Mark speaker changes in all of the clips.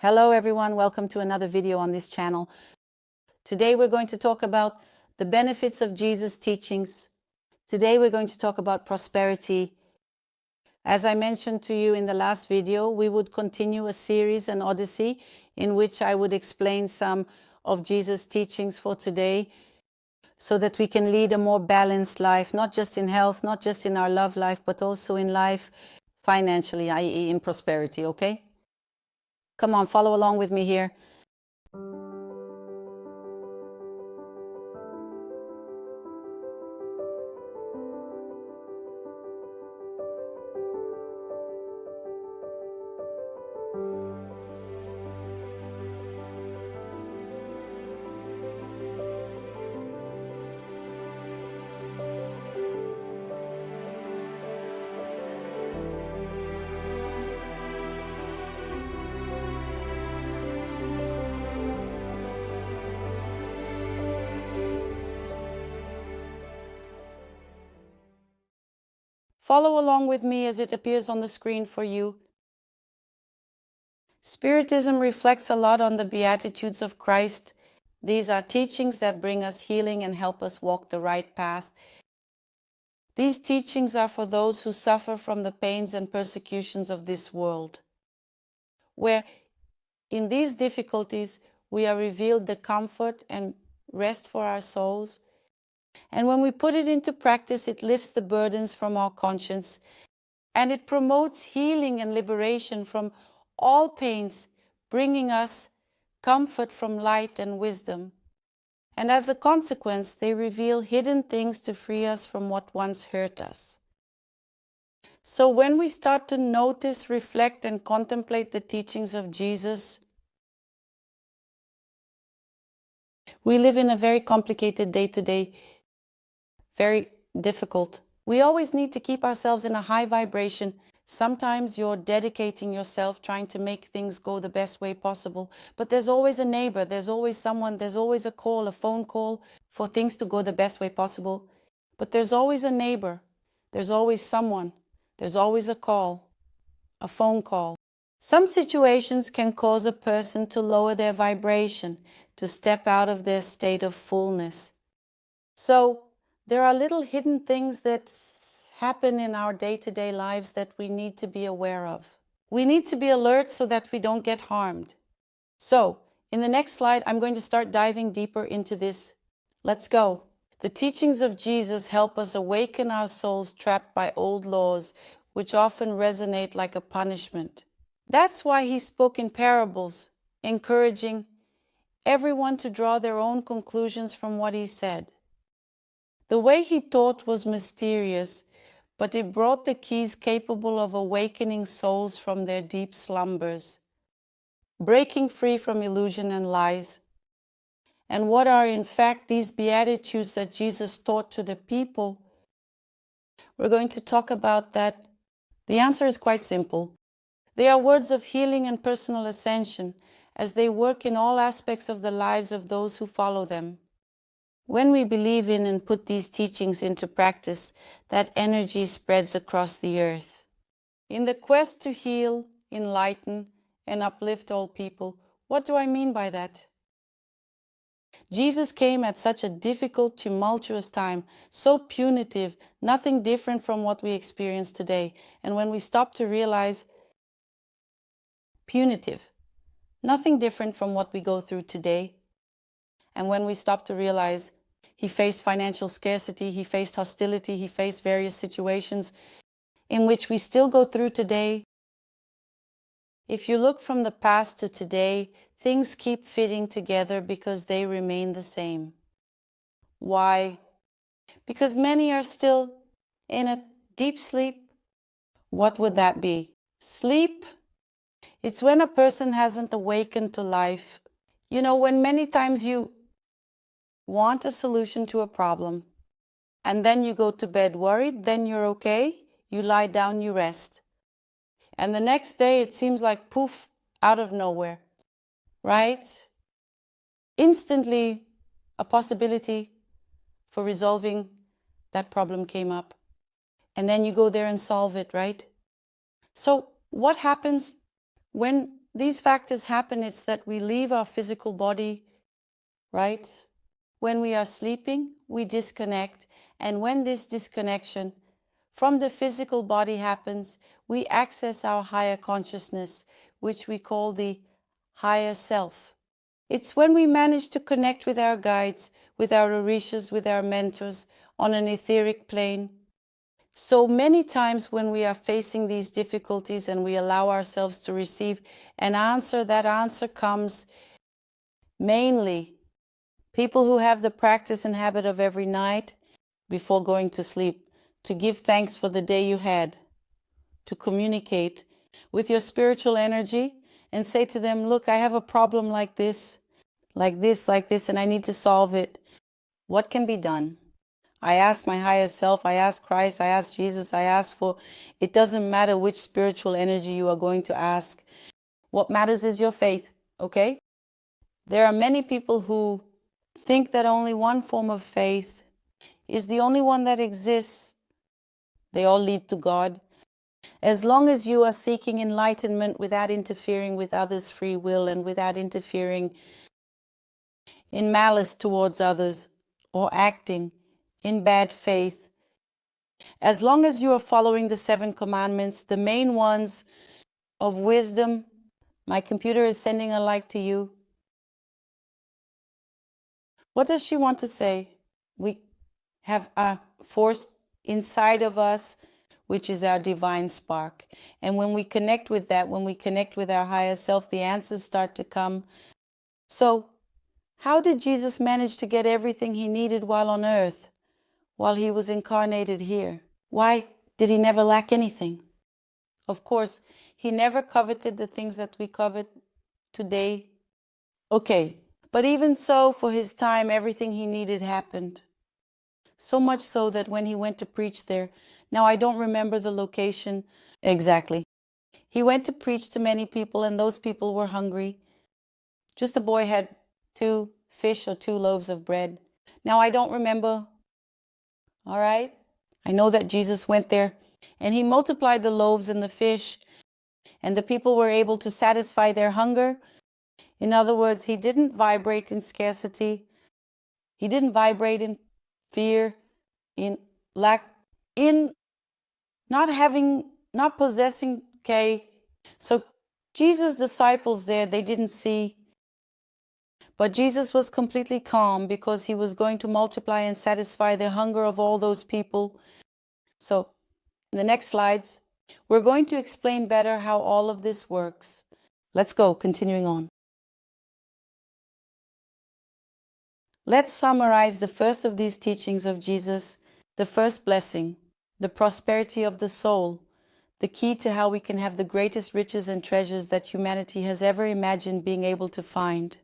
Speaker 1: Hello everyone, welcome to another video on this channel. Today we're going to talk about the benefits of Jesus' teachings. Today we're going to talk about prosperity. As I mentioned to you in the last video, we would continue a series, an Odyssey, in which I would explain some of Jesus' teachings for today so that we can lead a more balanced life, not just in health, not just in our love life, but also in life financially, i.e. in prosperity, okay? Come on, follow along with me here. Follow along with me as it appears on the screen for you. Spiritism reflects a lot on the Beatitudes of Christ. These are teachings that bring us healing and help us walk the right path. These teachings are for those who suffer from the pains and persecutions of this world, where in these difficulties we are revealed the comfort and rest for our souls. And when we put it into practice, it lifts the burdens from our conscience, and it promotes healing and liberation from all pains, bringing us comfort from light and wisdom. And as a consequence, they reveal hidden things to free us from what once hurt us. So when we start to notice, reflect, and contemplate the teachings of Jesus, we live in a very complicated day-to-day, very difficult. We always need to keep ourselves in a high vibration. Sometimes you're dedicating yourself, trying to make things go the best way possible. But there's always a neighbor, there's always someone, there's always a call, a phone call for things to go the best way possible. But there's always a neighbor, there's always someone, there's always a call, a phone call. Some situations can cause a person to lower their vibration, to step out of their state of fullness. So there are little hidden things that happen in our day-to-day lives that we need to be aware of. We need to be alert so that we don't get harmed. So, in the next slide, I'm going to start diving deeper into this. Let's go. The teachings of Jesus help us awaken our souls trapped by old laws, which often resonate like a punishment. That's why he spoke in parables, encouraging everyone to draw their own conclusions from what he said. The way he taught was mysterious, but it brought the keys capable of awakening souls from their deep slumbers, breaking free from illusion and lies. And what are in fact these Beatitudes that Jesus taught to the people? We're going to talk about that. The answer is quite simple. They are words of healing and personal ascension, as they work in all aspects of the lives of those who follow them. When we believe in and put these teachings into practice, that energy spreads across the earth. In the quest to heal, enlighten, and uplift all people, what do I mean by that? Jesus came at such a difficult, tumultuous time, so punitive, nothing different from what we experience today. And when we stop to realize, punitive, nothing different from what we go through today. And when we stop to realize he faced financial scarcity, he faced hostility, he faced various situations in which we still go through today. If you look from the past to today, things keep fitting together because they remain the same. Why? Because many are still in a deep sleep. What would that be? Sleep? It's when a person hasn't awakened to life. You know, when many times you want a solution to a problem, and then you go to bed worried, then you're okay, you lie down, you rest. And the next day it seems like poof, out of nowhere, right? Instantly a possibility for resolving that problem came up. And then you go there and solve it, right? So what happens when these factors happen, it's that we leave our physical body, right? When we are sleeping, we disconnect. And when this disconnection from the physical body happens, we access our higher consciousness, which we call the higher self. It's when we manage to connect with our guides, with our orishas, with our mentors on an etheric plane. So many times when we are facing these difficulties and we allow ourselves to receive an answer, that answer comes mainly people who have the practice and habit of every night before going to sleep to give thanks for the day you had, to communicate with your spiritual energy and say to them, look, I have a problem like this, and I need to solve it. What can be done? I ask my higher self, I ask Christ, I ask Jesus, I ask for, it doesn't matter which spiritual energy you are going to ask. What matters is your faith, okay? There are many people who think that only one form of faith is the only one that exists. They all lead to God. As long as you are seeking enlightenment without interfering with others' free will and without interfering in malice towards others or acting in bad faith, as long as you are following the 7 commandments, the main ones of wisdom. My computer is sending a like to you. What does she want to say? We have a force inside of us, which is our divine spark. And when we connect with that, when we connect with our higher self, the answers start to come. So, how did Jesus manage to get everything he needed while on earth, while he was incarnated here? Why did he never lack anything? Of course, he never coveted the things that we covet today. Okay, but even so, for his time, everything he needed happened. So much so that when he went to preach there, now I don't remember the location exactly. He went to preach to many people, and those people were hungry. Just a boy had 2 fish or 2 loaves of bread. Now I don't remember. All right? I know that Jesus went there and he multiplied the loaves and the fish, and the people were able to satisfy their hunger. In other words, he didn't vibrate in scarcity. He didn't vibrate in fear, in lack, in not possessing, okay? So Jesus' disciples there, they didn't see, but Jesus was completely calm because he was going to multiply and satisfy the hunger of all those people. So in the next slides, we're going to explain better how all of this works. Let's go, continuing on. Let's summarize the first of these teachings of Jesus, the first blessing, the prosperity of the soul, the key to how we can have the greatest riches and treasures that humanity has ever imagined being able to find.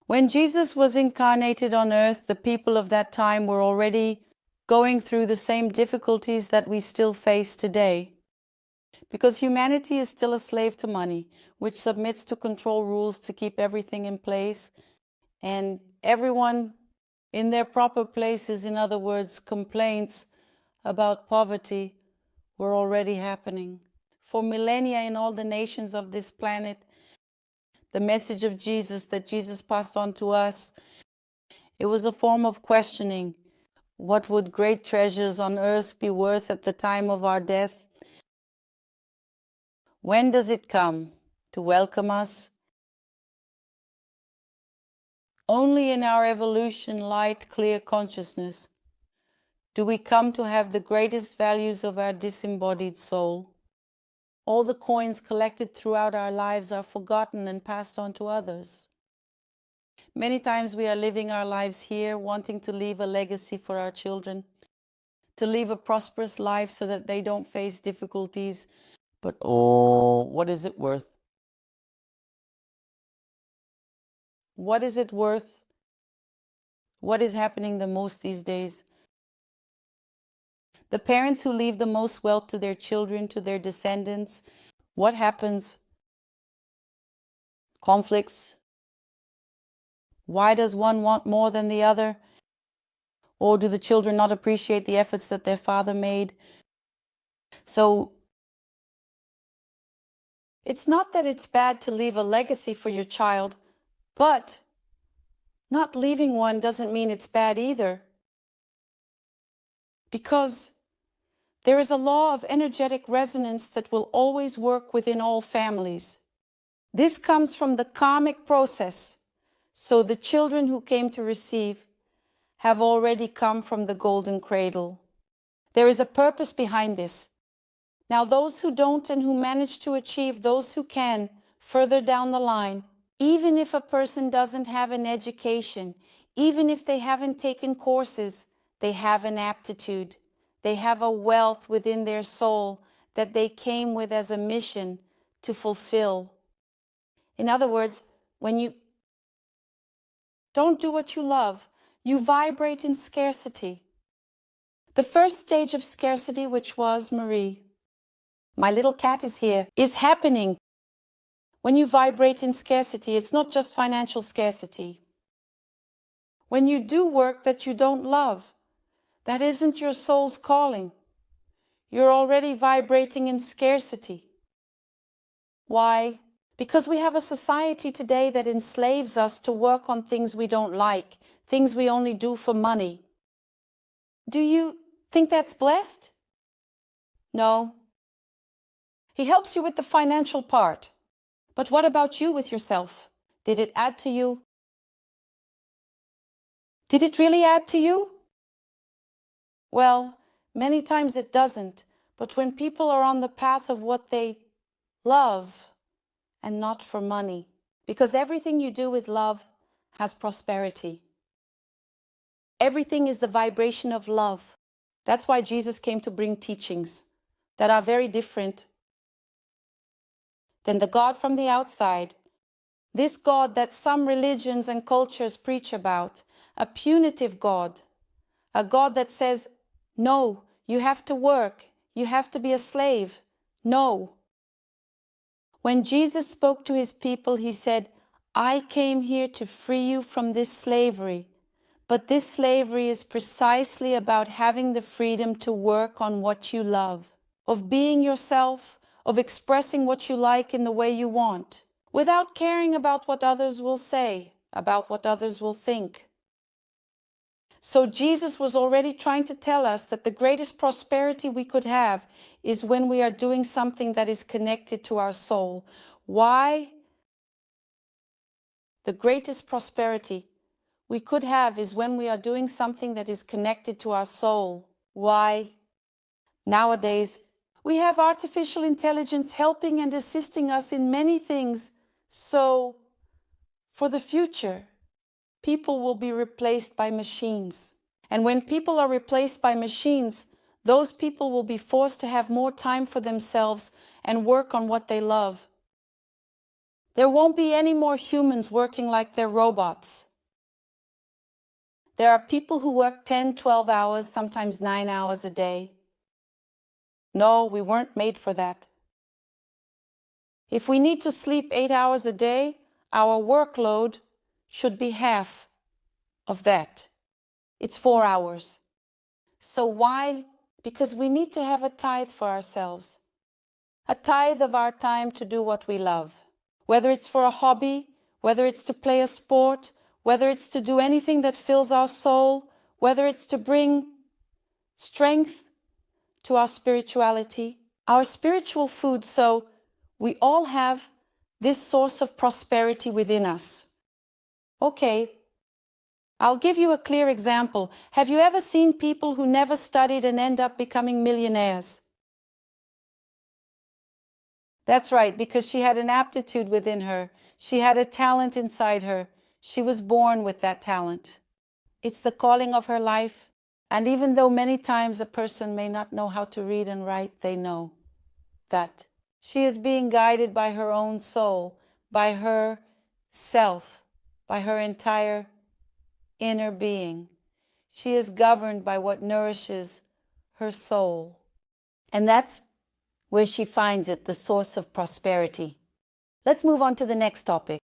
Speaker 1: When Jesus was incarnated on earth, the people of that time were already going through the same difficulties that we still face today. Because humanity is still a slave to money, which submits to control rules to keep everything in place, and everyone in their proper places, in other words, complaints about poverty, were already happening. For millennia in all the nations of this planet, the message of Jesus that Jesus passed on to us, it was a form of questioning. What would great treasures on earth be worth at the time of our death? When does it come to welcome us? Only in our evolution, light, clear consciousness do we come to have the greatest values of our disembodied soul. All the coins collected throughout our lives are forgotten and passed on to others. Many times we are living our lives here, wanting to leave a legacy for our children, to live a prosperous life so that they don't face difficulties. But oh, what is it worth? What is it worth? What is happening the most these days? The parents who leave the most wealth to their children, to their descendants, what happens? Conflicts. Why does one want more than the other? Or do the children not appreciate the efforts that their father made? So It's not that it's bad to leave a legacy for your child, but not leaving one doesn't mean it's bad either. Because there is a law of energetic resonance that will always work within all families. This comes from the karmic process, so the children who came to receive have already come from the golden cradle. There is a purpose behind this. Now, those who don't and who manage to achieve, those who can, further down the line, even if a person doesn't have an education, even if they haven't taken courses, they have an aptitude. They have a wealth within their soul that they came with as a mission to fulfill. In other words, when you don't do what you love, you vibrate in scarcity. The first stage of scarcity, which was Marie, my little cat is here, is happening. When you vibrate in scarcity, it's not just financial scarcity. When you do work that you don't love, that isn't your soul's calling. You're already vibrating in scarcity. Why? Because we have a society today that enslaves us to work on things we don't like, things we only do for money. Do you think that's blessed? No. He helps you with the financial part. But what about you with yourself? Did it add to you? Did it really add to you? Well, many times it doesn't. But when people are on the path of what they love and not for money, because everything you do with love has prosperity. Everything is the vibration of love. That's why Jesus came to bring teachings that are very different than the God from the outside. This God that some religions and cultures preach about, a punitive God, a God that says, no, you have to work, you have to be a slave. No. When Jesus spoke to his people, he said, I came here to free you from this slavery. But this slavery is precisely about having the freedom to work on what you love, of being yourself, of expressing what you like in the way you want, without caring about what others will say, about what others will think. So Jesus was already trying to tell us that the greatest prosperity we could have is when we are doing something that is connected to our soul. Why? The greatest prosperity we could have is when we are doing something that is connected to our soul. Why? Nowadays, we have artificial intelligence helping and assisting us in many things. So, for the future, people will be replaced by machines. And when people are replaced by machines, those people will be forced to have more time for themselves and work on what they love. There won't be any more humans working like they're robots. There are people who work 10, 12 hours, sometimes 9 hours a day. No, we weren't made for that. If we need to sleep 8 hours a day, our workload should be half of that. It's 4 hours. So why? Because we need to have a tithe for ourselves. A tithe of our time to do what we love. Whether it's for a hobby, whether it's to play a sport, whether it's to do anything that fills our soul, whether it's to bring strength to our spirituality, our spiritual food. So we all have this source of prosperity within us. Okay, I'll give you a clear example. Have you ever seen people who never studied and end up becoming millionaires? That's right, because she had an aptitude within her. She had a talent inside her. She was born with that talent. It's the calling of her life. And even though many times a person may not know how to read and write, they know that she is being guided by her own soul, by her self, by her entire inner being. She is governed by what nourishes her soul. And that's where she finds it, the source of prosperity. Let's move on to the next topic.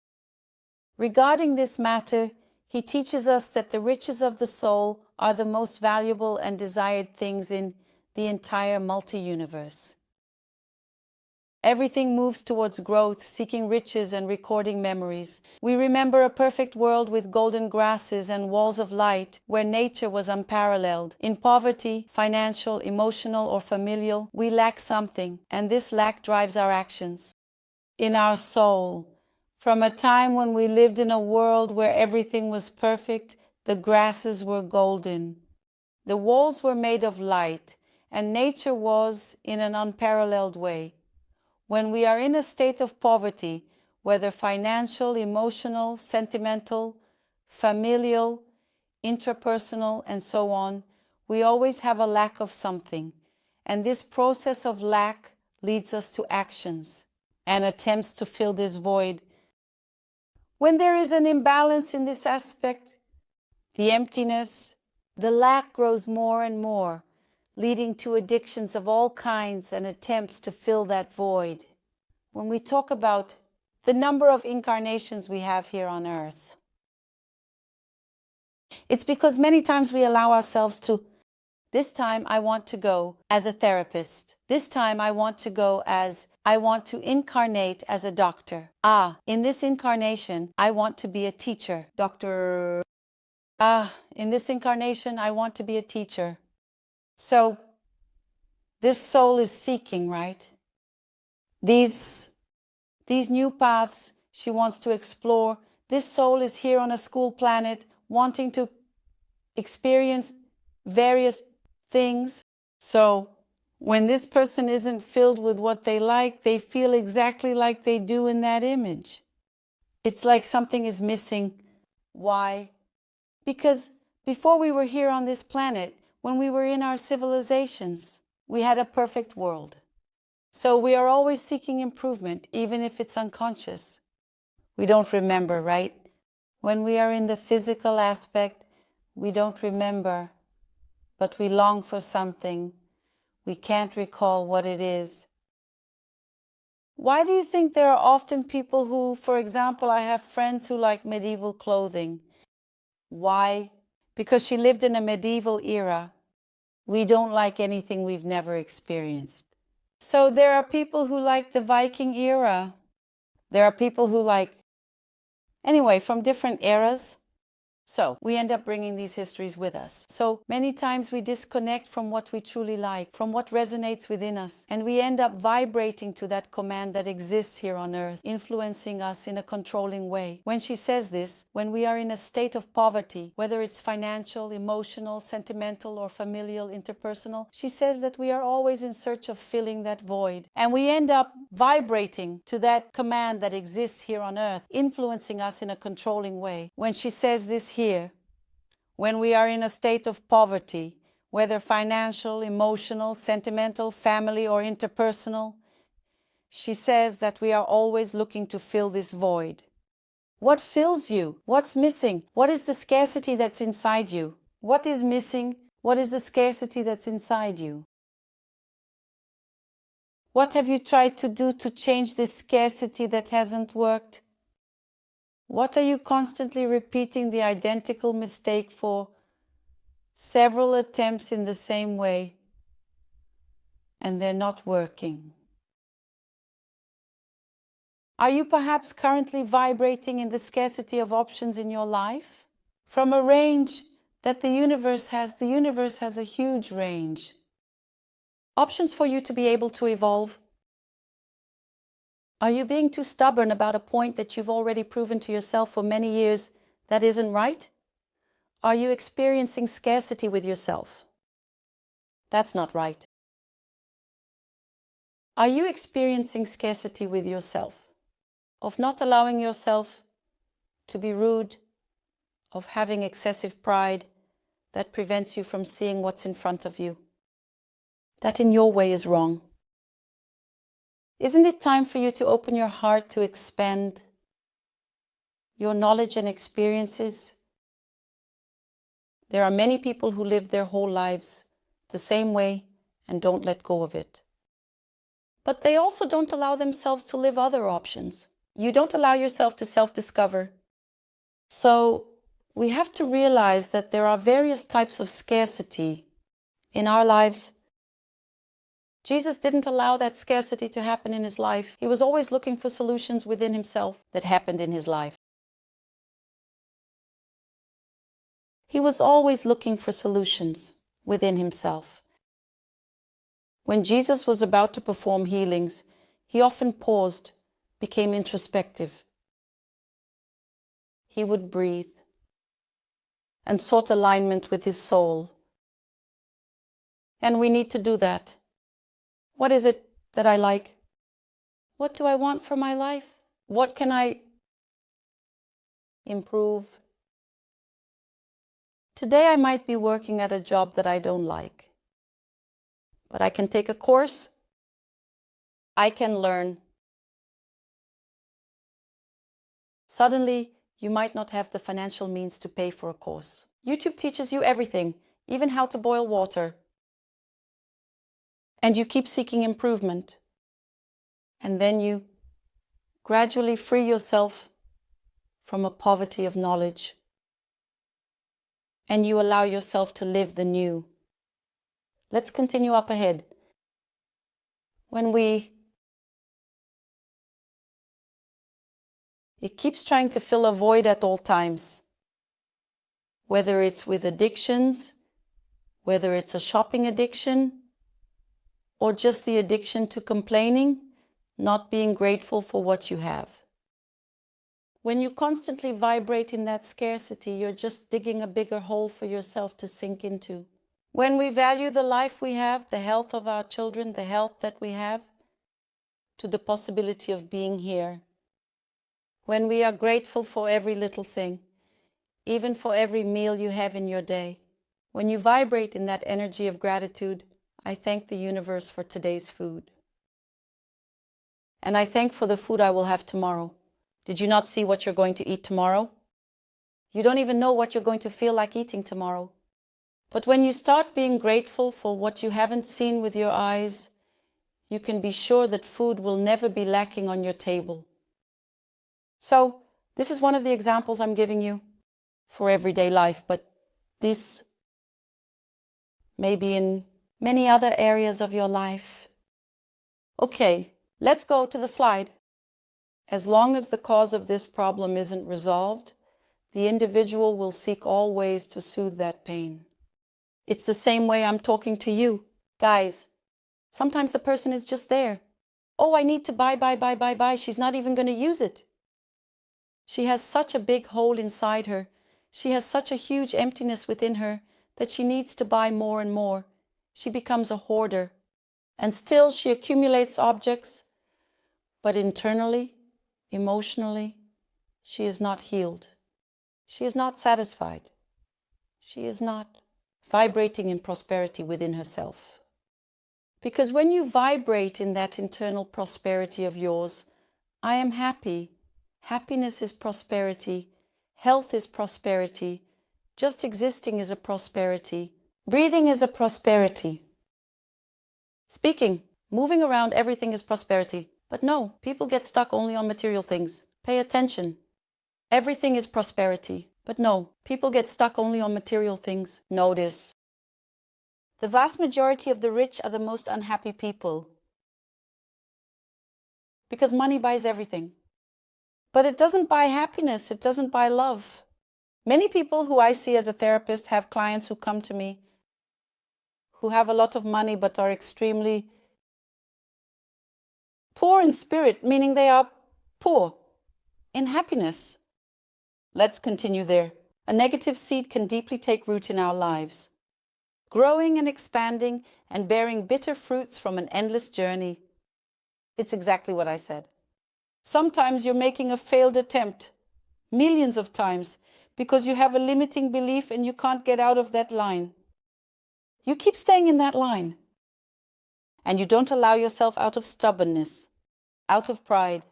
Speaker 1: Regarding this matter, he teaches us that the riches of the soul are the most valuable and desired things in the entire multi-universe. Everything moves towards growth, seeking riches and recording memories. We remember a perfect world with golden grasses and walls of light, where nature was unparalleled. In poverty, financial, emotional, or familial, we lack something, and this lack drives our actions. In our soul, from a time when we lived in a world where everything was perfect, the grasses were golden. The walls were made of light, and nature was in an unparalleled way. When we are in a state of poverty, whether financial, emotional, sentimental, familial, intrapersonal, and so on, we always have a lack of something. And this process of lack leads us to actions and attempts to fill this void. When there is an imbalance in this aspect, the emptiness, the lack grows more and more, leading to addictions of all kinds and attempts to fill that void. When we talk about the number of incarnations we have here on earth, it's because many times we allow ourselves to, this time I want to go as a therapist. This time I want to incarnate as a doctor. In this incarnation, I want to be a teacher. Doctor. In this incarnation, I want to be a teacher. So, this soul is seeking, right? These new paths she wants to explore. This soul is here on a school planet, wanting to experience various things. So, when this person isn't filled with what they like, they feel exactly like they do in that image. It's like something is missing. Why? Because before we were here on this planet, when we were in our civilizations, we had a perfect world. So we are always seeking improvement, even if it's unconscious. We don't remember, right? When we are in the physical aspect, we don't remember, but we long for something. We can't recall what it is. Why do you think there are often people who, for example, I have friends who like medieval clothing? Why? Because she lived in a medieval era. We don't like anything we've never experienced. So there are people who like the Viking era. There are people who like, anyway, from different eras. So we end up bringing these histories with us. So many times we disconnect from what we truly like, from what resonates within us, and we end up vibrating to that command that exists here on earth, influencing us in a controlling way. When she says this, when we are in a state of poverty, whether it's financial, emotional, sentimental, or familial, interpersonal, she says that we are always in search of filling that void. And we end up vibrating to that command that exists here on earth, influencing us in a controlling way. When she says this here, when we are in a state of poverty, whether financial, emotional, sentimental, family, or interpersonal, she says that we are always looking to fill this void. What fills you? What's missing? What is the scarcity that's inside you? What is missing? What is the scarcity that's inside you? What have you tried to do to change this scarcity that hasn't worked? What are you constantly repeating the identical mistake for? Several attempts in the same way, and they're not working. Are you perhaps currently vibrating in the scarcity of options in your life? From a range that the universe has a huge range. Options for you to be able to evolve. Are you being too stubborn about a point that you've already proven to yourself for many years that isn't right? Are you experiencing scarcity with yourself? That's not right. Are you experiencing scarcity with yourself? Of not allowing yourself to be rude, of having excessive pride that prevents you from seeing what's in front of you? That in your way is wrong. Isn't it time for you to open your heart to expand your knowledge and experiences? There are many people who live their whole lives the same way and don't let go of it. But they also don't allow themselves to live other options. You don't allow yourself to self-discover. So we have to realize that there are various types of scarcity in our lives. Jesus didn't allow that scarcity to happen in his life. He was always looking for solutions within himself that happened in his life. He was always looking for solutions within himself. When Jesus was about to perform healings, he often paused, became introspective. He would breathe and sought alignment with his soul. And we need to do that. What is it that I like? What do I want for my life? What can I improve? Today I might be working at a job that I don't like, but I can take a course. I can learn. Suddenly, you might not have the financial means to pay for a course. YouTube teaches you everything, even how to boil water. And you keep seeking improvement. And then you gradually free yourself from a poverty of knowledge. And you allow yourself to live the new. Let's continue up ahead. It keeps trying to fill a void at all times. Whether it's with addictions, whether it's a shopping addiction, or just the addiction to complaining, not being grateful for what you have. When you constantly vibrate in that scarcity, you're just digging a bigger hole for yourself to sink into. When we value the life we have, the health of our children, the health that we have, to the possibility of being here. When we are grateful for every little thing, even for every meal you have in your day. When you vibrate in that energy of gratitude, I thank the universe for today's food. And I thank for the food I will have tomorrow. Did you not see what you're going to eat tomorrow? You don't even know what you're going to feel like eating tomorrow. But when you start being grateful for what you haven't seen with your eyes, you can be sure that food will never be lacking on your table. So, this is one of the examples I'm giving you for everyday life, but this may be in many other areas of your life. Okay, let's go to the slide. As long as the cause of this problem isn't resolved, the individual will seek all ways to soothe that pain. It's the same way I'm talking to you. Guys, sometimes the person is just there. Oh, I need to buy. She's not even going to use it. She has such a big hole inside her. She has such a huge emptiness within her that she needs to buy more and more. She becomes a hoarder. And still she accumulates objects, but internally, emotionally, she is not healed. She is not satisfied. She is not vibrating in prosperity within herself. Because when you vibrate in that internal prosperity of yours, I am happy. Happiness is prosperity. Health is prosperity. Just existing is a prosperity. Breathing is a prosperity. Speaking, moving around, everything is prosperity. But no, people get stuck only on material things. Pay attention. Everything is prosperity. But no, people get stuck only on material things. Notice. The vast majority of the rich are the most unhappy people. Because money buys everything. But it doesn't buy happiness. It doesn't buy love. Many people who I see as a therapist have clients who come to me who have a lot of money but are extremely poor in spirit, meaning they are poor in happiness. Let's continue there. A negative seed can deeply take root in our lives, growing and expanding and bearing bitter fruits from an endless journey. It's exactly what I said. Sometimes you're making a failed attempt, millions of times, because you have a limiting belief and you can't get out of that line. You keep staying in that line. And you don't allow yourself out of stubbornness, out of pride.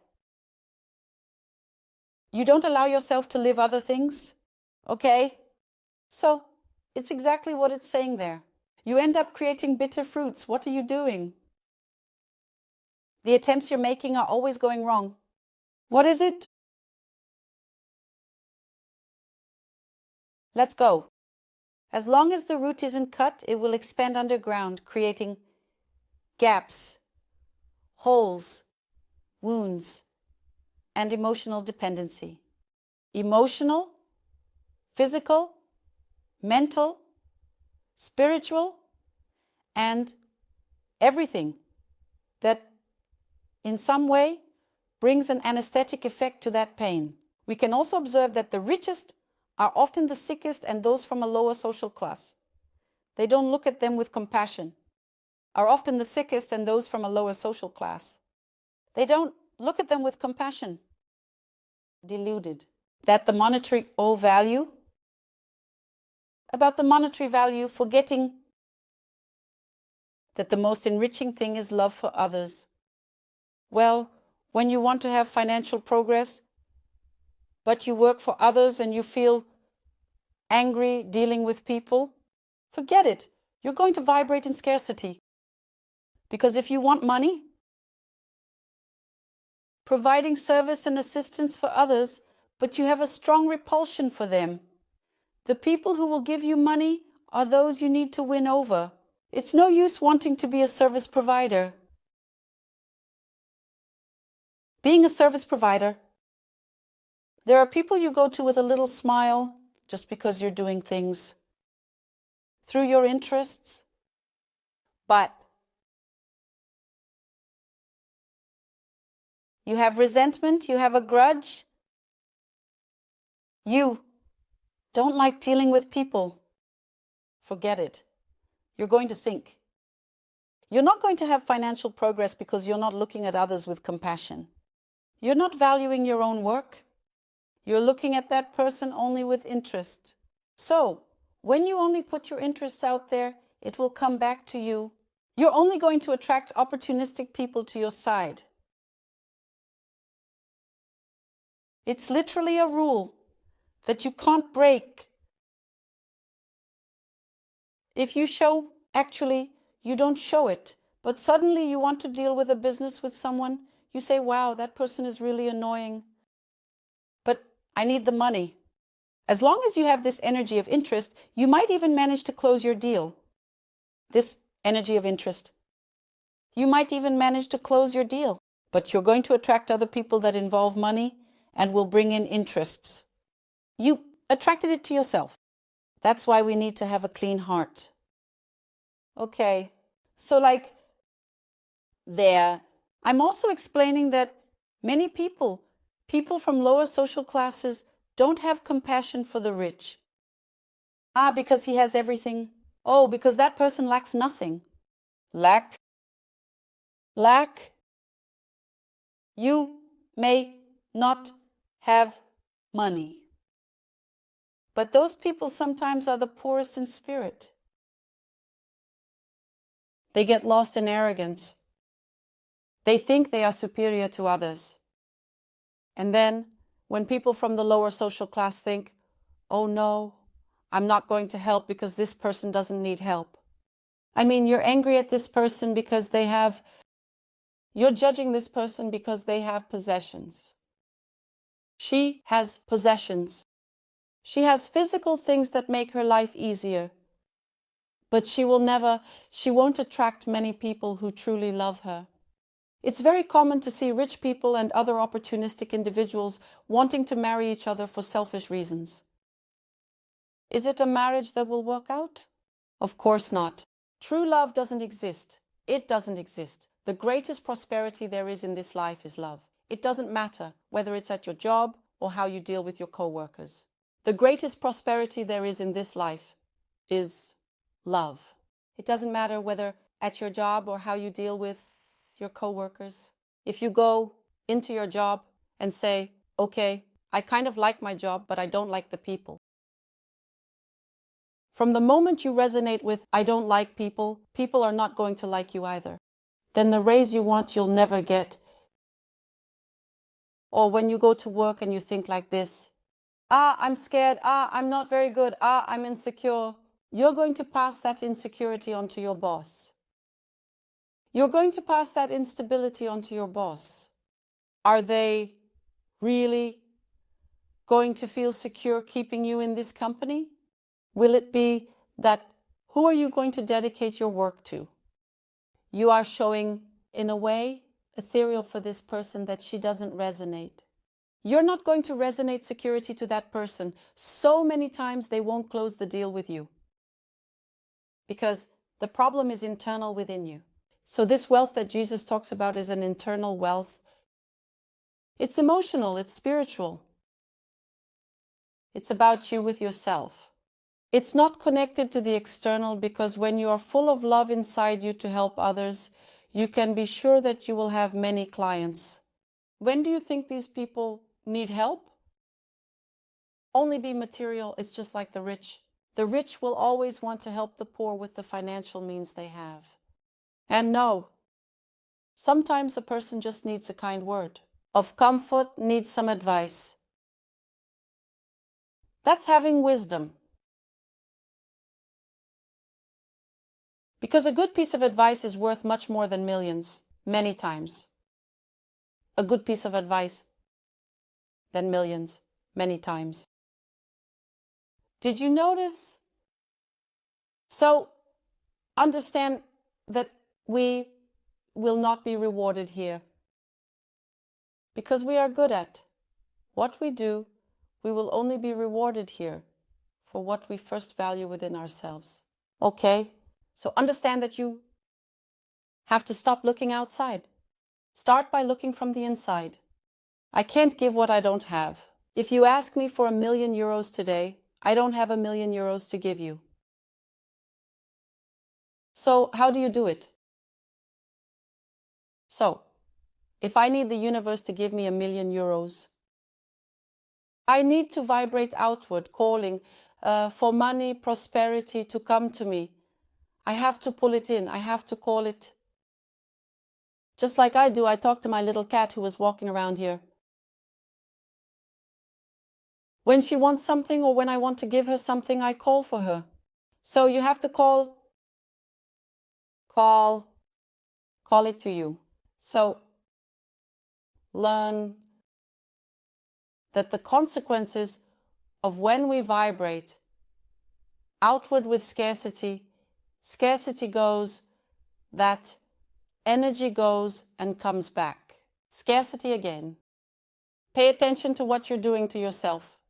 Speaker 1: You don't allow yourself to live other things. Okay? So, it's exactly what it's saying there. You end up creating bitter fruits. What are you doing? The attempts you're making are always going wrong. What is it? Let's go. As long as the root isn't cut, it will expand underground, creating gaps, holes, wounds, and emotional dependency. Emotional, physical, mental, spiritual, and everything that in some way brings an anesthetic effect to that pain. We can also observe that the richest are often the sickest and those from a lower social class. They don't look at them with compassion. Are often the sickest and those from a lower social class. They don't look at them with compassion. Deluded. That the monetary value, about the monetary value, forgetting that the most enriching thing is love for others. Well, when you want to have financial progress, but you work for others and you feel angry dealing with people, forget it. You're going to vibrate in scarcity. Because if you want money, providing service and assistance for others, but you have a strong repulsion for them, the people who will give you money are those you need to win over. It's no use wanting to be a service provider. Being a service provider, there are people you go to with a little smile just because you're doing things through your interests, but you have resentment, you have a grudge, you don't like dealing with people. Forget it. You're going to sink. You're not going to have financial progress because you're not looking at others with compassion. You're not valuing your own work. You're looking at that person only with interest. So, when you only put your interests out there, it will come back to you. You're only going to attract opportunistic people to your side. It's literally a rule that you can't break. If you show, actually, you don't show it, but suddenly you want to deal with a business with someone, you say, wow, that person is really annoying, but I need the money. As long as you have this energy of interest, you might even manage to close your deal. This energy of interest. You might even manage to close your deal, but you're going to attract other people that involve money and will bring in interests. You attracted it to yourself. That's why we need to have a clean heart. Okay, so I'm also explaining that many people from lower social classes don't have compassion for the rich. Because he has everything. Oh, because that person lacks nothing. Lack. You may not have money. But those people sometimes are the poorest in spirit. They get lost in arrogance. They think they are superior to others. And then, when people from the lower social class think, oh no, I'm not going to help because this person doesn't need help. I mean, you're angry at this person because you're judging this person because they have possessions. She has possessions. She has physical things that make her life easier. But she won't attract many people who truly love her. It's very common to see rich people and other opportunistic individuals wanting to marry each other for selfish reasons. Is it a marriage that will work out? Of course not. True love doesn't exist. It doesn't exist. The greatest prosperity there is in this life is love. It doesn't matter whether it's at your job or how you deal with your co-workers. The greatest prosperity there is in this life is love. It doesn't matter whether at your job or how you deal with your co-workers. If you go into your job and say, okay, I kind of like my job, but I don't like the people. From the moment you resonate with, I don't like people, people are not going to like you either. Then the raise you want, you'll never get. Or when you go to work and you think like this, I'm scared, I'm not very good, I'm insecure. You're going to pass that insecurity onto your boss. You're going to pass that instability onto your boss. Are they really going to feel secure keeping you in this company? Will it be that, who are you going to dedicate your work to? you are showing, in a way, ethereal for this person that she doesn't resonate. You're not going to resonate security to that person. So many times they won't close the deal with you because the problem is internal within you. So this wealth that Jesus talks about is an internal wealth. It's emotional, it's spiritual. It's about you with yourself. It's not connected to the external, because when you are full of love inside you to help others, you can be sure that you will have many clients. When do you think these people need help? Only be material. It's just like the rich. The rich will always want to help the poor with the financial means they have. And no, sometimes a person just needs a kind word of comfort, needs some advice. That's having wisdom. Because a good piece of advice is worth much more than millions, many times. A good piece of advice than millions, many times. Did you notice? So understand that we will not be rewarded here because we are good at what we do. We will only be rewarded here for what we first value within ourselves. Okay? So understand that you have to stop looking outside. Start by looking from the inside. I can't give what I don't have. If you ask me for €1,000,000 today, I don't have €1,000,000 to give you. So how do you do it? So, if I need the universe to give me €1,000,000, I need to vibrate outward, calling for money, prosperity to come to me. I have to pull it in. I have to call it. Just like I do, I talk to my little cat who was walking around here. When she wants something or when I want to give her something, I call for her. So you have to call it to you. So learn that the consequences of when we vibrate outward with scarcity, scarcity goes, that energy goes and comes back. Scarcity again. Pay attention to what you're doing to yourself.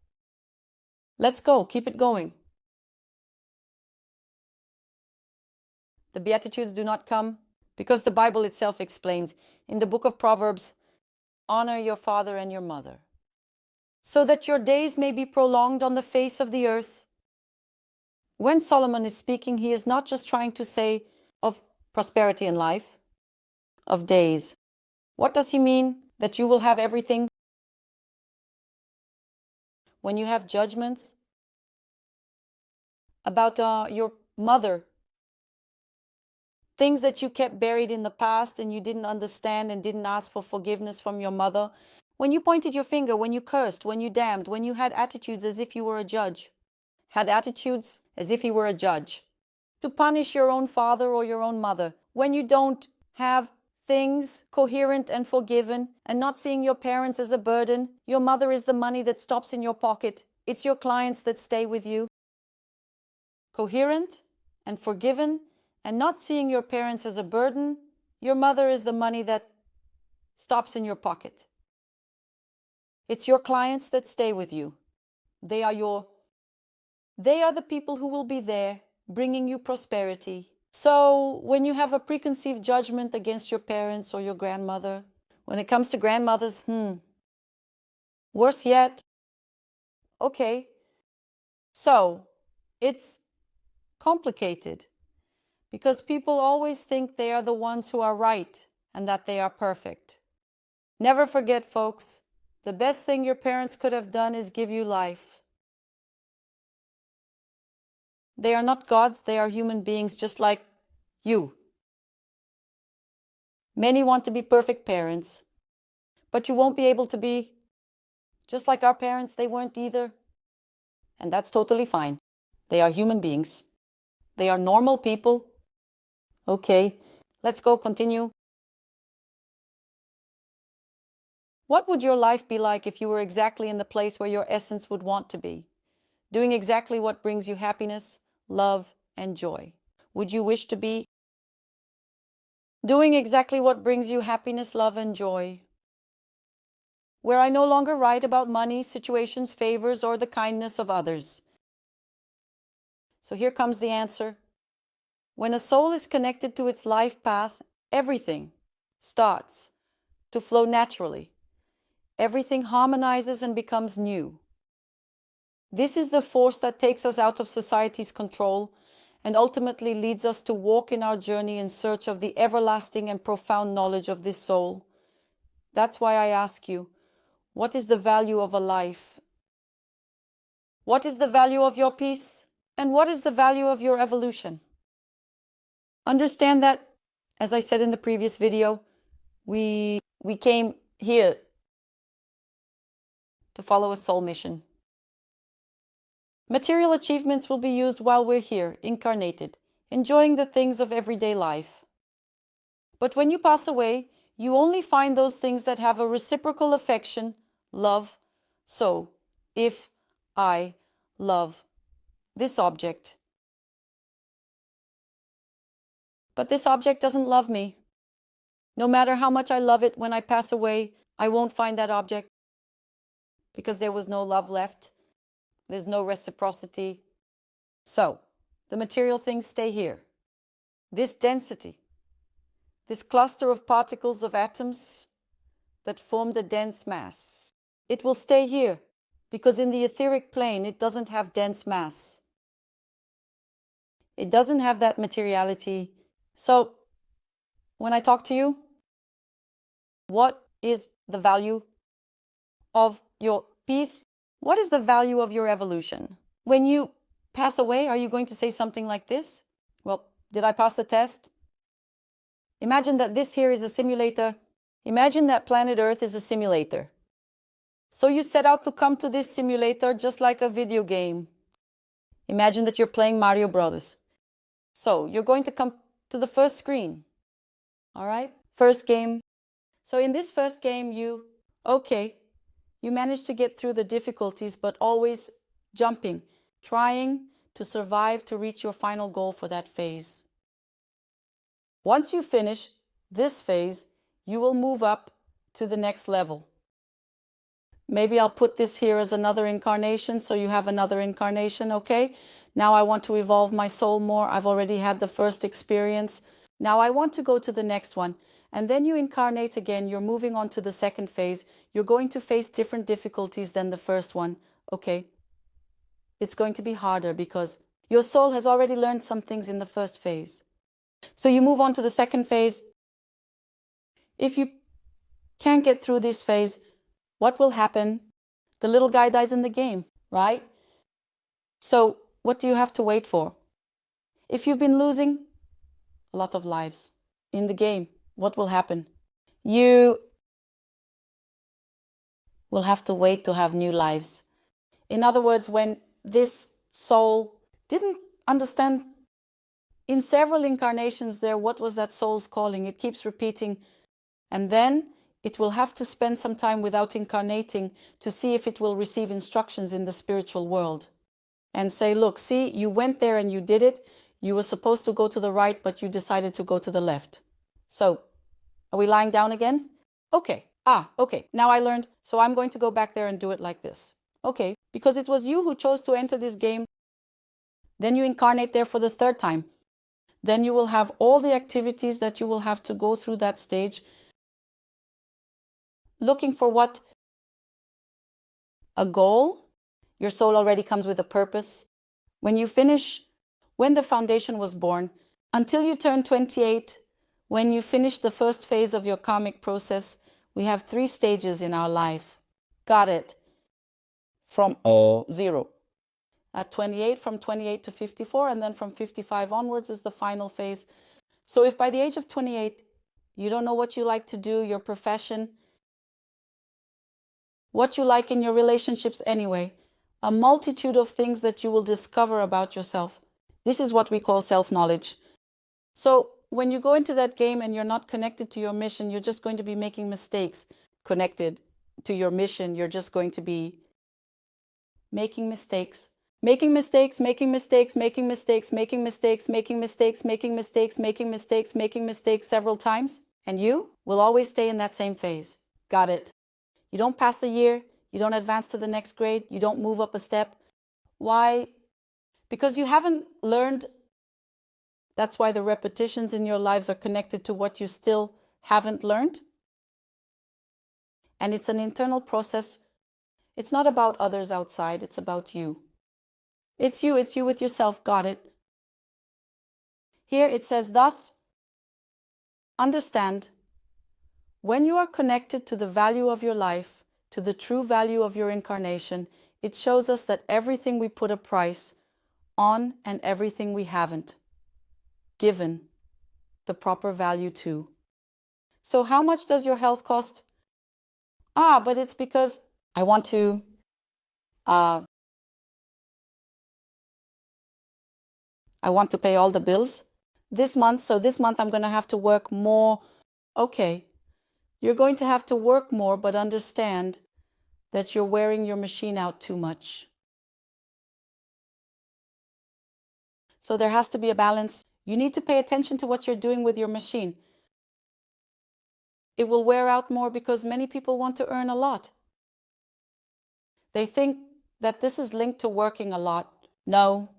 Speaker 1: Let's go, keep it going. The Beatitudes do not come because the Bible itself explains in the book of Proverbs, honor your father and your mother, so that your days may be prolonged on the face of the earth. When Solomon is speaking, he is not just trying to say of prosperity in life, of days. What does he mean? That you will have everything? When you have judgments about your mother, things that you kept buried in the past and you didn't understand and didn't ask for forgiveness from your mother, when you pointed your finger, when you cursed, when you damned, when you had attitudes as if you were a judge, to punish your own father or your own mother, when you don't have things coherent and forgiven and not seeing your parents as a burden, your mother is the money that stops in your pocket, it's your clients that stay with you. Coherent and forgiven and not seeing your parents as a burden, your mother is the money that stops in your pocket. It's your clients that stay with you. They are the people who will be there bringing you prosperity. So when you have a preconceived judgment against your parents or your grandmother, when it comes to grandmothers, worse yet. Okay, so it's complicated because people always think they are the ones who are right and that they are perfect. Never forget, folks, the best thing your parents could have done is give you life. They are not gods, they are human beings just like you. Many want to be perfect parents, but you won't be able to be. Just like our parents, they weren't either. And that's totally fine. They are human beings. They are normal people. Okay, let's go continue. What would your life be like if you were exactly in the place where your essence would want to be? Doing exactly what brings you happiness, love, and joy. Would you wish to be Doing exactly what brings you happiness, love, and joy. Where I no longer write about money, situations, favors, or the kindness of others. So here comes the answer. When a soul is connected to its life path, everything starts to flow naturally. Everything harmonizes and becomes new. This is the force that takes us out of society's control and ultimately leads us to walk in our journey in search of the everlasting and profound knowledge of this soul. That's why I ask you, what is the value of a life? What is the value of your peace? And what is the value of your evolution? Understand that, as I said in the previous video, we came here to follow a soul mission. Material achievements will be used while we're here, incarnated, enjoying the things of everyday life. But when you pass away, you only find those things that have a reciprocal affection, love. So, if I love this object, but this object doesn't love me, no matter how much I love it, when I pass away, I won't find that object because there was no love left. There's no reciprocity. So, the material things stay here. This density, this cluster of particles of atoms that formed a dense mass, it will stay here because in the etheric plane, it doesn't have dense mass. It doesn't have that materiality. So, when I talk to you, what is the value of your peace? What is the value of your evolution? When you pass away, are you going to say something like this? Well, did I pass the test? Imagine that this here is a simulator. Imagine that planet Earth is a simulator. So you set out to come to this simulator just like a video game. Imagine that you're playing Mario Brothers. So you're going to come to the first screen. All right? First game. So in this first game, you managed to get through the difficulties, but always jumping, trying to survive to reach your final goal for that phase. Once you finish this phase, you will move up to the next level. Maybe I'll put this here as another incarnation, so you have another incarnation, okay? Now I want to evolve my soul more. I've already had the first experience. Now I want to go to the next one. And then you incarnate again. You're moving on to the second phase. You're going to face different difficulties than the first one, okay? It's going to be harder because your soul has already learned some things in the first phase. So you move on to the second phase. If you can't get through this phase, what will happen? The little guy dies in the game, right? So what do you have to wait for? If you've been losing a lot of lives in the game, what will happen? You will have to wait to have new lives. In other words, when this soul didn't understand in several incarnations there, what was that soul's calling? It keeps repeating, and then it will have to spend some time without incarnating to see if it will receive instructions in the spiritual world and say, look, see, you went there and you did it. You were supposed to go to the right, but you decided to go to the left. So, are we lying down again? Okay. Okay. Now I learned, so I'm going to go back there and do it like this. Okay, because it was you who chose to enter this game. Then you incarnate there for the third time. Then you will have all the activities that you will have to go through that stage, looking for what? A goal. Your soul already comes with a purpose. When you finish, when the foundation was born, until you turn 28, when you finish the first phase of your karmic process, we have 3 stages in our life. Got it? From 0. At 28, from 28 to 54, and then from 55 onwards is the final phase. So if by the age of 28, you don't know what you like to do, your profession, what you like in your relationships anyway, a multitude of things that you will discover about yourself. This is what we call self-knowledge. So when you go into that game and you're not connected to your mission, you're just going to be making mistakes. Connected to your mission, you're just going to be making mistakes. Making mistakes, making mistakes, making mistakes, making mistakes, making mistakes, making mistakes, making mistakes, making mistakes several times, and you will always stay in that same phase. Got it. You don't pass the year, you don't advance to the next grade, you don't move up a step. Why? Because you haven't learned. That's why the repetitions in your lives are connected to what you still haven't learned. And it's an internal process. It's not about others outside, it's about you. It's you with yourself. Got it. Here it says, thus, understand, when you are connected to the value of your life, to the true value of your incarnation, it shows us that everything we put a price on and everything we haven't given the proper value to. So how much does your health cost? But it's because I want to pay all the bills this month. So this month I'm going to have to work more. Okay, you're going to have to work more, but understand that you're wearing your machine out too much. So there has to be a balance. You need to pay attention to what you're doing with your machine. It will wear out more because many people want to earn a lot. They think that this is linked to working a lot. No,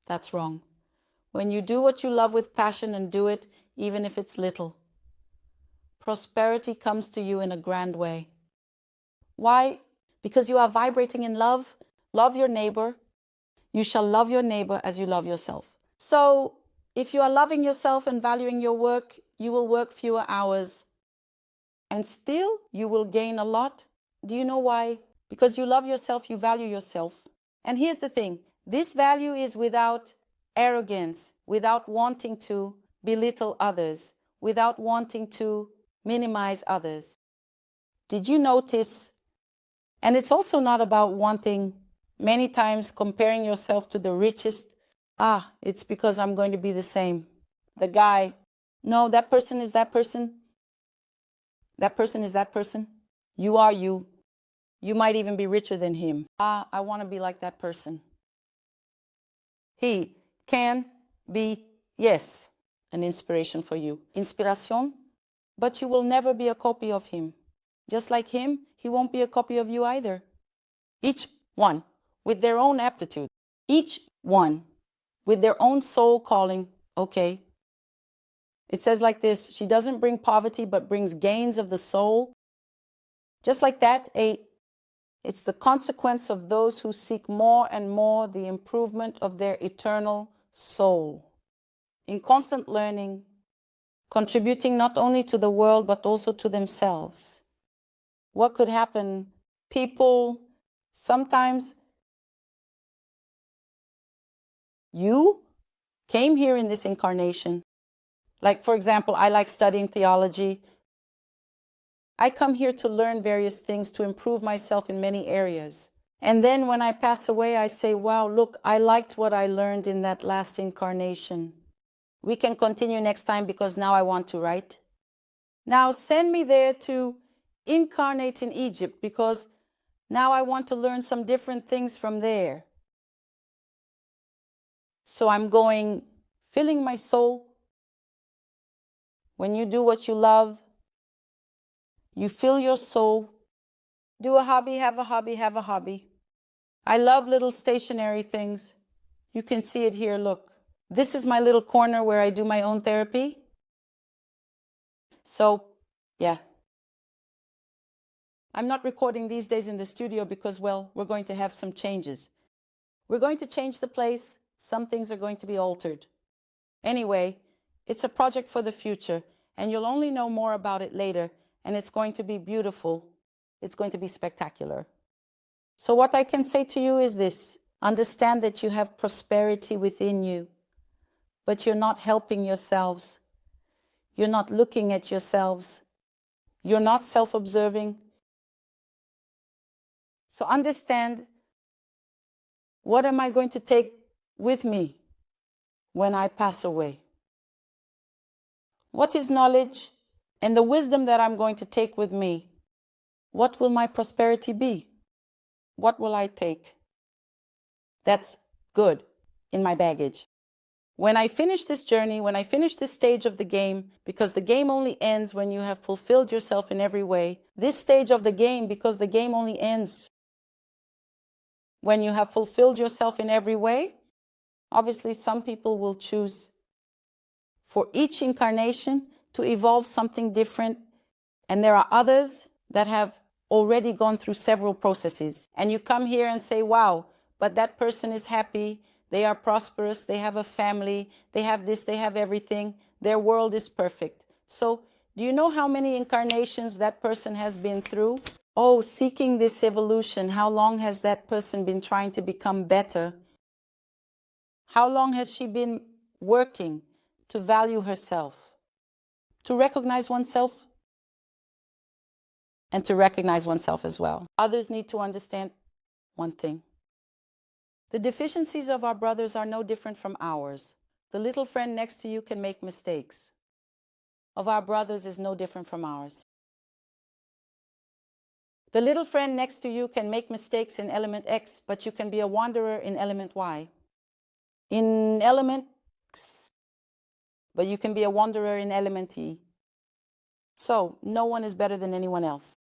Speaker 1: that's wrong. When you do what you love with passion and do it, even if it's little, prosperity comes to you in a grand way. Why? Because you are vibrating in love. Love your neighbor. You shall love your neighbor as you love yourself. So if you are loving yourself and valuing your work, you will work fewer hours and still you will gain a lot. Do you know why? Because you love yourself, you value yourself. And here's the thing, this value is without arrogance, without wanting to belittle others, without wanting to minimize others. Did you notice? And it's also not about wanting, many times comparing yourself to the richest. It's because I'm going to be the same. The guy, no, that person is that person. That person is that person. You are you. You might even be richer than him. I want to be like that person. He can be, yes, an inspiration for you. Inspiration, but you will never be a copy of him. Just like him, he won't be a copy of you either. Each one with their own aptitude. Each one with their own soul calling. Okay. It says like this, she doesn't bring poverty, but brings gains of the soul. Just like that, it's the consequence of those who seek more and more the improvement of their eternal soul. In constant learning, contributing not only to the world, but also to themselves. What could happen? People, sometimes you came here in this incarnation. Like, for example, I like studying theology. I come here to learn various things, to improve myself in many areas. And then when I pass away, I say, wow, look, I liked what I learned in that last incarnation. We can continue next time because now I want to, right? Now send me there to incarnate in Egypt because now I want to learn some different things from there. So I'm going, filling my soul. When you do what you love, you fill your soul. Do a hobby, have a hobby, have a hobby. I love little stationary things. You can see it here, look. This is my little corner where I do my own therapy. So, yeah. I'm not recording these days in the studio because, well, we're going to have some changes. We're going to change the place. Some things are going to be altered. Anyway, it's a project for the future, and you'll only know more about it later, and it's going to be beautiful. It's going to be spectacular. So what I can say to you is this. Understand that you have prosperity within you, but you're not helping yourselves. You're not looking at yourselves. You're not self-observing. So understand, what am I going to take with me when I pass away? What is knowledge and the wisdom that I'm going to take with me? What will my prosperity be? What will I take? That's good in my baggage. When I finish this journey, when I finish this stage of the game, because the game only ends when you have fulfilled yourself in every way, this stage of the game, because the game only ends when you have fulfilled yourself in every way, obviously some people will choose for each incarnation to evolve something different. And there are others that have already gone through several processes. And you come here and say, wow, but that person is happy, they are prosperous, they have a family, they have this, they have everything, their world is perfect. So do you know how many incarnations that person has been through? Oh, seeking this evolution, how long has that person been trying to become better? How long has she been working to value herself, to recognize oneself, and to recognize oneself as well? Others need to understand one thing. The deficiencies of our brothers are no different from ours. The little friend next to you can make mistakes. Of our brothers is no different from ours. The little friend next to you can make mistakes in element X, but you can be a wanderer in element Y. In element X, but you can be a wanderer in element E. So, no one is better than anyone else.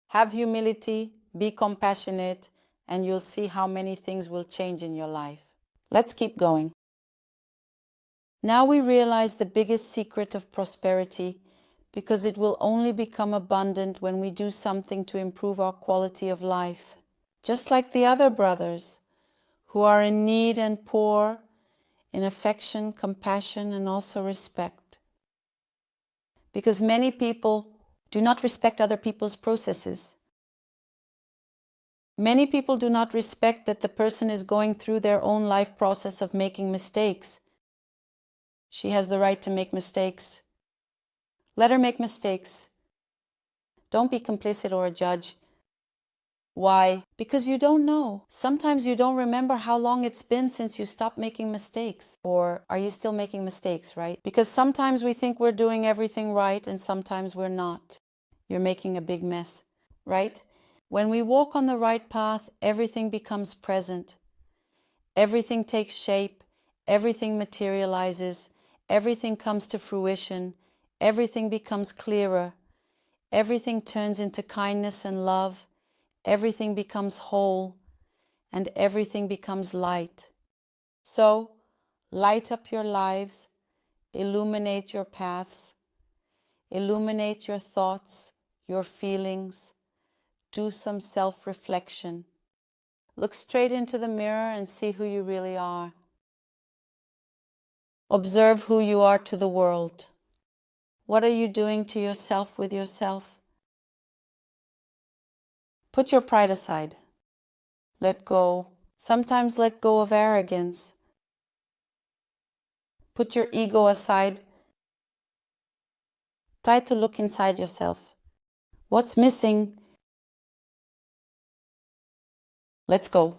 Speaker 1: Have humility, be compassionate, and you'll see how many things will change in your life. Let's keep going. Now we realize the biggest secret of prosperity, because it will only become abundant when we do something to improve our quality of life. Just like the other brothers who are in need and poor in affection, compassion, and also respect. Because many people do not respect other people's processes. Many people do not respect that the person is going through their own life process of making mistakes. She has the right to make mistakes. Let her make mistakes. Don't be complicit or a judge. Why? Because you don't know. Sometimes you don't remember how long it's been since you stopped making mistakes. Or are you still making mistakes, right? Because sometimes we think we're doing everything right and sometimes we're not. You're making a big mess, right? When we walk on the right path, everything becomes present. Everything takes shape. Everything materializes. Everything comes to fruition. Everything becomes clearer. Everything turns into kindness and love. Everything becomes whole, and everything becomes light. So, light up your lives, illuminate your paths, illuminate your thoughts, your feelings. Do some self-reflection. Look straight into the mirror and see who you really are. Observe who you are to the world. What are you doing to yourself with yourself? Put your pride aside. Let go. Sometimes let go of arrogance. Put your ego aside. Try to look inside yourself. What's missing? Let's go.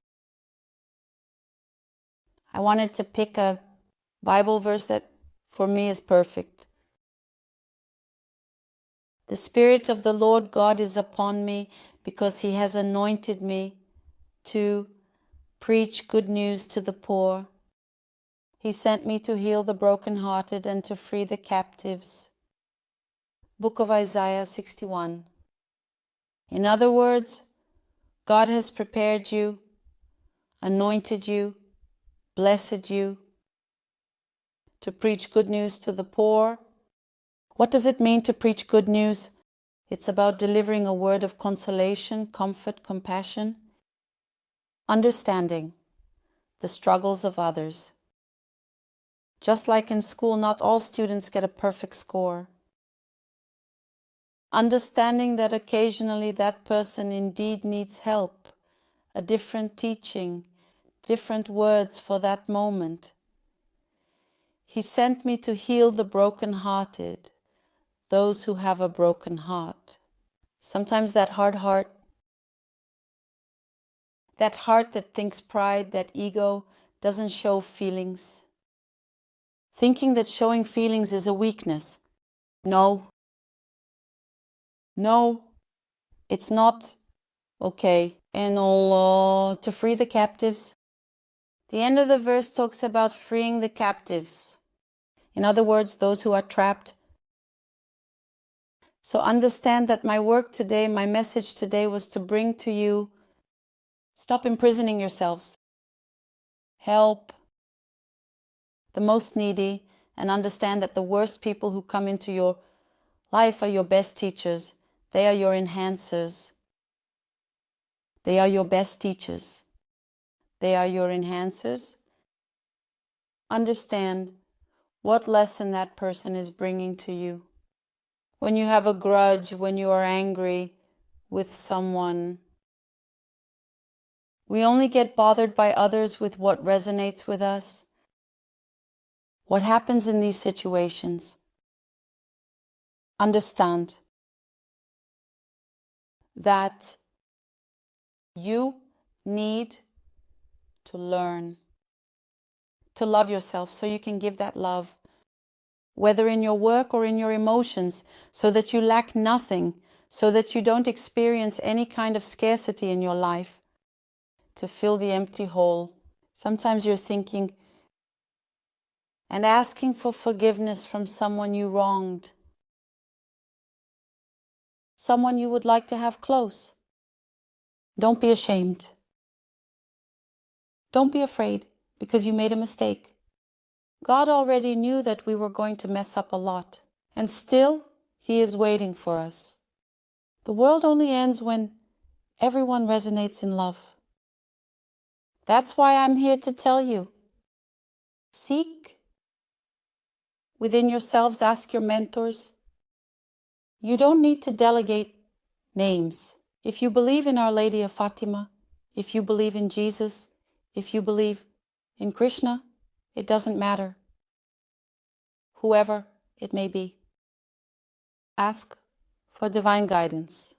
Speaker 1: I wanted to pick a Bible verse that for me is perfect. The Spirit of the Lord God is upon me because He has anointed me to preach good news to the poor. He sent me to heal the brokenhearted and to free the captives. Book of Isaiah 61. In other words, God has prepared you, anointed you, blessed you to preach good news to the poor. What does it mean to preach good news? It's about delivering a word of consolation, comfort, compassion, understanding the struggles of others. Just like in school, not all students get a perfect score. Understanding that occasionally that person indeed needs help, a different teaching, different words for that moment. He sent me to heal the brokenhearted, those who have a broken heart. Sometimes that hard heart, that heart that thinks pride, that ego, doesn't show feelings. Thinking that showing feelings is a weakness. No, it's not okay. And to free the captives, The end of the verse talks about freeing the captives. In other words, those who are trapped. So understand that my work today, my message today was to bring to you, stop imprisoning yourselves. Help the most needy, and understand that the worst people who come into your life are your best teachers. They are your enhancers. They are your best teachers. They are your enhancers. Understand what lesson that person is bringing to you. When you have a grudge, when you are angry with someone, we only get bothered by others with what resonates with us. What happens in these situations? Understand that you need to learn to love yourself so you can give that love, whether in your work or in your emotions, so that you lack nothing, so that you don't experience any kind of scarcity in your life, to fill the empty hole. Sometimes you're thinking and asking for forgiveness from someone you wronged, someone you would like to have close. Don't be ashamed. Don't be afraid because you made a mistake. God already knew that we were going to mess up a lot, and still He is waiting for us. The world only ends when everyone resonates in love. That's why I'm here to tell you. Seek within yourselves, ask your mentors. You don't need to delegate names. If you believe in Our Lady of Fatima, if you believe in Jesus, if you believe in Krishna, it doesn't matter. Whoever it may be. Ask for divine guidance.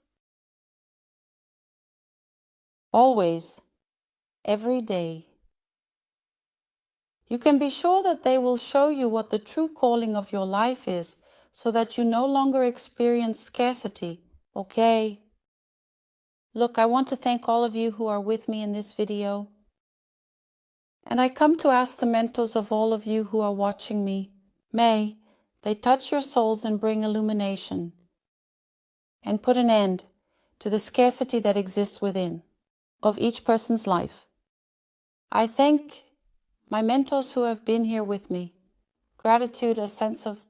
Speaker 1: Always, every day. You can be sure that they will show you what the true calling of your life is, so that you no longer experience scarcity. Okay? Look, I want to thank all of you who are with me in this video. And I come to ask the mentors of all of you who are watching me, may they touch your souls and bring illumination and put an end to the scarcity that exists within of each person's life. I thank my mentors who have been here with me. Gratitude, a sense of